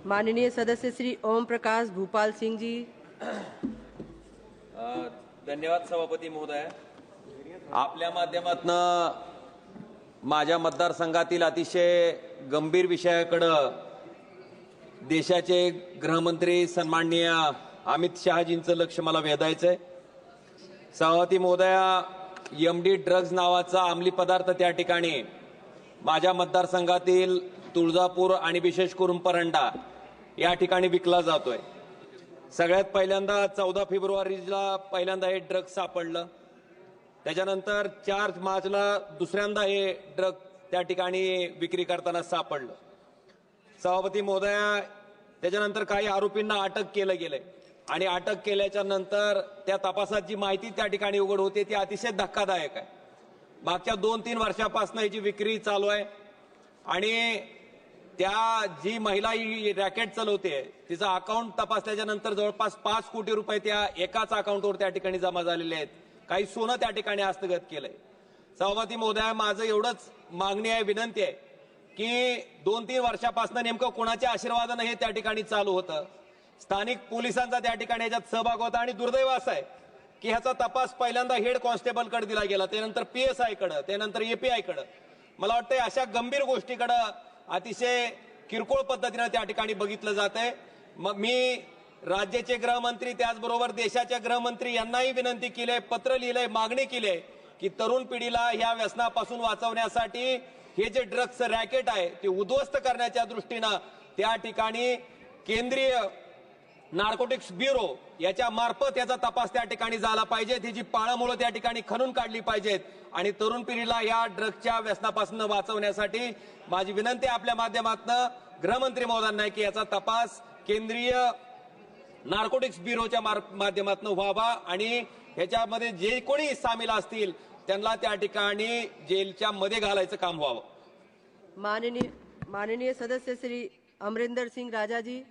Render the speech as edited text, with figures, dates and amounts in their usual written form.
माननीय सदस्य श्री ओम प्रकाश भूपाल सिंह जी। धन्यवाद सभापती महोदय। आपल्या माध्यमातून माझ्या मतदारसंघातील अतिशय गंभीर विषयाकडे देशाचे गृहमंत्री सन्माननीय अमित शहाजींचं लक्ष मला वेधायचंय। सभापती महोदया, एमडी ड्रग्ज नावाचा अंमली पदार्थ त्या ठिकाणी माझ्या मतदारसंघातील तुळजापूर आणि विशेष करून परंडा या ठिकाणी विकला जातोय। सगळ्यात पहिल्यांदा 14 फेब्रुवारीला पहिल्यांदा हे ड्रग सापडलं, त्याच्यानंतर 4 मार्चला दुसऱ्यांदा हे ड्रग त्या ठिकाणी विक्री करताना सापडलं। सभापती महोदया, त्याच्यानंतर काही आरोपींना अटक केलं गेलंय आणि अटक केल्याच्या नंतर त्या तपासात जी माहिती त्या ठिकाणी उघड होते ती अतिशय धक्कादायक आहे। मागच्या 2-3 वर्षापासून याची विक्री चालू आहे आणि त्या जी महिला ही रॅकेट चालवते तिचा अकाउंट तपासल्याच्या नंतर जवळपास 5 कोटी रुपये त्या एकाच अकाउंटवर त्या ठिकाणी जमा झालेले आहेत। काही सोनं त्या ठिकाणी हस्तगत केलंय। सभापती महोदया, माझं एवढंच मागणी आहे, विनंती आहे की 2-3 वर्षापासून नेमकं कोणाच्या आशीर्वादानं हे त्या ठिकाणी चालू होतं। स्थानिक पोलिसांचा त्या ठिकाणी याच्यात सहभाग होता आणि दुर्दैव असं आहे की ह्याचा तपास पहिल्यांदा हेड कॉन्स्टेबलकडे दिला गेला, त्यानंतर PSI कडे, त्यानंतर API कडे। मला वाटतं अशा गंभीर गोष्टीकडे अतिशय किरकोळ पद्धतीने त्या ठिकाणी बघितलं जातंय। मग मी राज्याचे गृहमंत्री त्याचबरोबर देशाच्या गृहमंत्री यांनाही विनंती केली, पत्र लिहिलंय, मागणी केली की तरुण पिढीला या व्यसनापासून वाचवण्यासाठी हे जे ड्रग्स रॅकेट आहे ते उद्ध्वस्त करण्याच्या दृष्टीनं त्या ठिकाणी केंद्रीय नार्कोटिक्स ब्युरो याच्या मार्फत याचा तपास त्या ठिकाणी झाला पाहिजे। त्याची पाळंमुळं त्या ठिकाणी खणून काढली पाहिजेत आणि तरुण पिढीला या ड्रग्सच्या व्यसनापासून वाचवण्यासाठी माझी विनंती आपल्या माध्यमातून गृहमंत्री महोदयांना की याचा तपास केंद्रीय नार्कोटिक्स ब्युरोच्या माध्यमातून व्हावा आणि ह्याच्यामध्ये जे कोणी सामील असतील त्यांना त्या ठिकाणी जेलच्या मध्ये घालायचं काम व्हावं। माननीय सदस्य श्री अमरिंदर सिंह राजा जी।